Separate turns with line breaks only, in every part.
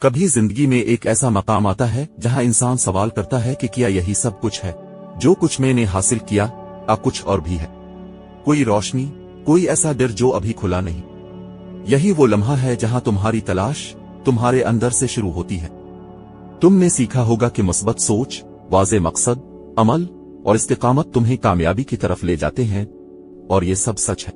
کبھی زندگی میں ایک ایسا مقام آتا ہے جہاں انسان سوال کرتا ہے کہ کیا یہی سب کچھ ہے جو کچھ میں نے حاصل کیا، کچھ اور بھی ہے؟ کوئی روشنی، کوئی ایسا ڈر جو ابھی کھلا نہیں۔ یہی وہ لمحہ ہے جہاں تمہاری تلاش تمہارے اندر سے شروع ہوتی ہے۔ تم نے سیکھا ہوگا کہ مثبت سوچ، واضح مقصد، عمل اور استقامت تمہیں کامیابی کی طرف لے جاتے ہیں، اور یہ سب سچ ہے۔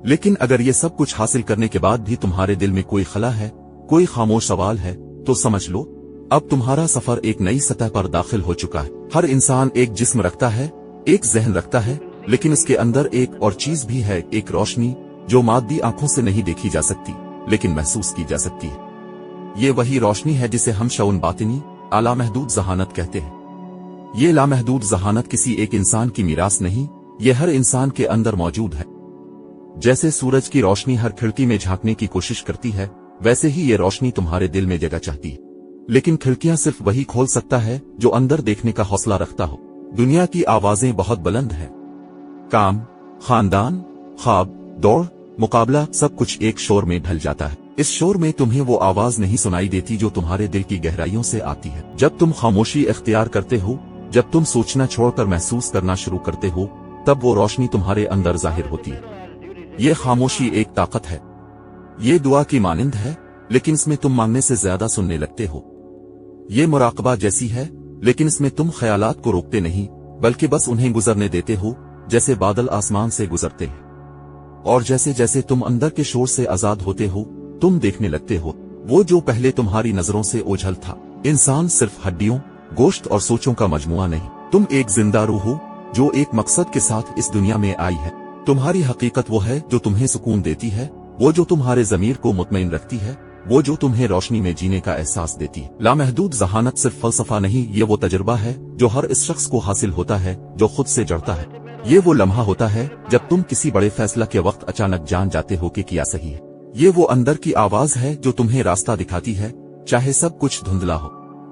لیکن اگر یہ سب کچھ حاصل کرنے کے بعد بھی تمہارے دل میں کوئی خلا ہے، کوئی خاموش سوال ہے، تو سمجھ لو اب تمہارا سفر ایک نئی سطح پر داخل ہو چکا ہے۔ ہر انسان ایک جسم رکھتا ہے، ایک ذہن رکھتا ہے، لیکن اس کے اندر ایک اور چیز بھی ہے، ایک روشنی جو مادی آنکھوں سے نہیں دیکھی جا سکتی لیکن محسوس کی جا سکتی ہے۔ یہ وہی روشنی ہے جسے ہم شعور باطنی، لامحدود ذہانت کہتے ہیں۔ یہ لامحدود ذہانت کسی ایک انسان کی میراث نہیں، یہ ہر انسان کے اندر موجود ہے۔ جیسے سورج کی روشنی ہر کھڑکی میں جھانکنے کی کوشش کرتی ہے، ویسے ہی یہ روشنی تمہارے دل میں جگہ چاہتی ہے، لیکن کھڑکیاں صرف وہی کھول سکتا ہے جو اندر دیکھنے کا حوصلہ رکھتا ہو۔ دنیا کی آوازیں بہت بلند ہیں، کام، خاندان، خواب، دوڑ، مقابلہ، سب کچھ ایک شور میں ڈھل جاتا ہے۔ اس شور میں تمہیں وہ آواز نہیں سنائی دیتی جو تمہارے دل کی گہرائیوں سے آتی ہے۔ جب تم خاموشی اختیار کرتے ہو، جب تم سوچنا چھوڑ کر محسوس کرنا شروع کرتے ہو، تب وہ روشنی تمہارے اندر ظاہر ہوتی ہے۔ یہ خاموشی ایک طاقت ہے، یہ دعا کی مانند ہے، لیکن اس میں تم مانگنے سے زیادہ سننے لگتے ہو۔ یہ مراقبہ جیسی ہے، لیکن اس میں تم خیالات کو روکتے نہیں بلکہ بس انہیں گزرنے دیتے ہو، جیسے بادل آسمان سے گزرتے ہیں۔ اور جیسے جیسے تم اندر کے شور سے آزاد ہوتے ہو، تم دیکھنے لگتے ہو وہ جو پہلے تمہاری نظروں سے اوجھل تھا۔ انسان صرف ہڈیوں، گوشت اور سوچوں کا مجموعہ نہیں، تم ایک زندہ روح ہو جو ایک مقصد کے ساتھ اس دنیا میں آئی ہے۔ تمہاری حقیقت وہ ہے جو تمہیں سکون دیتی ہے، وہ جو تمہارے ضمیر کو مطمئن رکھتی ہے، وہ جو تمہیں روشنی میں جینے کا احساس دیتی ہے۔ لامحدود ذہانت صرف فلسفہ نہیں، یہ وہ تجربہ ہے جو ہر اس شخص کو حاصل ہوتا ہے جو خود سے جڑتا ہے۔ یہ وہ لمحہ ہوتا ہے جب تم کسی بڑے فیصلہ کے وقت اچانک جان جاتے ہو کہ کیا صحیح ہے۔ یہ وہ اندر کی آواز ہے جو تمہیں راستہ دکھاتی ہے، چاہے سب کچھ دھندلا ہو۔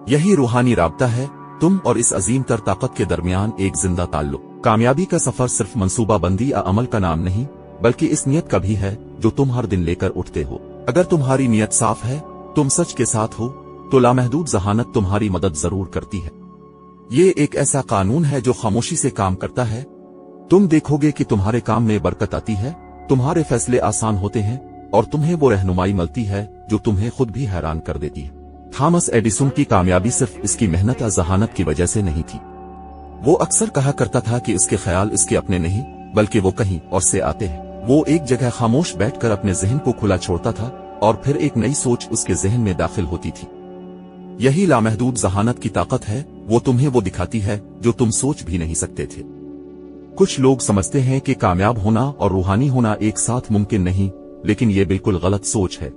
یہی روحانی رابطہ ہے، تم اور اس عظیم تر طاقت کے درمیان ایک زندہ تعلق۔ کامیابی کا سفر صرف منصوبہ بندی یا عمل کا نام نہیں، بلکہ اس نیت کا بھی ہے جو تم ہر دن لے کر اٹھتے ہو۔ اگر تمہاری نیت صاف ہے، تم سچ کے ساتھ ہو، تو لامحدود ذہانت تمہاری مدد ضرور کرتی ہے۔ یہ ایک ایسا قانون ہے جو خاموشی سے کام کرتا ہے۔ تم دیکھو گے کہ تمہارے کام میں برکت آتی ہے، تمہارے فیصلے آسان ہوتے ہیں، اور تمہیں وہ رہنمائی ملتی ہے جو تمہیں خود بھی حیران کر دیتی ہے۔ تھامس ایڈیسن کی کامیابی صرف اس کی محنت اور ذہانت کی وجہ سے نہیں تھی۔ وہ اکثر کہا کرتا تھا کہ اس کے خیال اس کے اپنے نہیں بلکہ وہ کہیں اور سے آتے ہیں۔ وہ ایک جگہ خاموش بیٹھ کر اپنے ذہن کو کھلا چھوڑتا تھا، اور پھر ایک نئی سوچ اس کے ذہن میں داخل ہوتی تھی۔ یہی لامحدود ذہانت کی طاقت ہے، وہ تمہیں وہ دکھاتی ہے جو تم سوچ بھی نہیں سکتے تھے۔ کچھ لوگ سمجھتے ہیں کہ کامیاب ہونا اور روحانی ہونا ایک ساتھ ممکن نہیں، لیکن یہ بالکل غلط سوچ ہے۔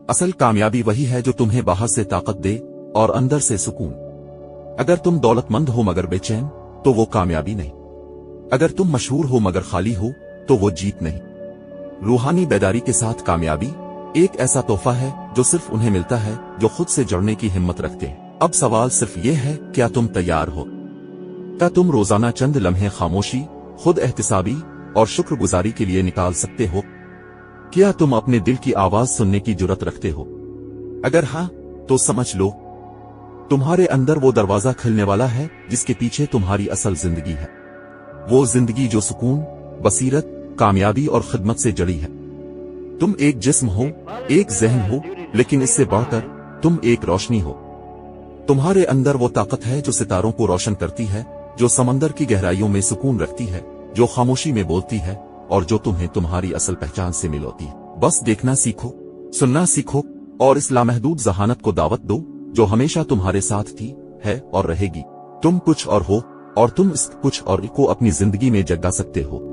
اصل کامیابی وہی ہے جو تمہیں باہر سے طاقت دے اور اندر سے سکون۔ اگر تم دولت مند ہو مگر بے چین، تو وہ کامیابی نہیں۔ اگر تم مشہور ہو مگر خالی ہو، تو وہ جیت نہیں۔ روحانی بیداری کے ساتھ کامیابی ایک ایسا تحفہ ہے جو صرف انہیں ملتا ہے جو خود سے جڑنے کی ہمت رکھتے ہیں۔ اب سوال صرف یہ ہے، کیا تم تیار ہو؟ کیا تم روزانہ چند لمحے خاموشی، خود احتسابی اور شکر گزاری کے لیے نکال سکتے ہو؟ کیا تم اپنے دل کی آواز سننے کی جرات رکھتے ہو؟ اگر ہاں، تو سمجھ لو تمہارے اندر وہ دروازہ کھلنے والا ہے جس کے پیچھے تمہاری اصل زندگی ہے۔ وہ زندگی جو سکون، بصیرت، کامیابی اور خدمت سے جڑی ہے۔ تم ایک جسم ہو، ایک ذہن ہو، لیکن اس سے بڑھ کر تم ایک روشنی ہو۔ تمہارے اندر وہ طاقت ہے جو ستاروں کو روشن کرتی ہے، جو سمندر کی گہرائیوں میں سکون رکھتی ہے، جو خاموشی میں بولتی ہے، اور جو تمہیں تمہاری اصل پہچان سے ملوتی ہے۔ بس دیکھنا سیکھو، سننا سیکھو، اور اس لامحدود ذہانت کو دعوت دو جو ہمیشہ تمہارے ساتھ تھی، ہے اور رہے گی۔ تم کچھ اور ہو، اور تم اس کچھ اور کو اپنی زندگی میں جگا سکتے ہو۔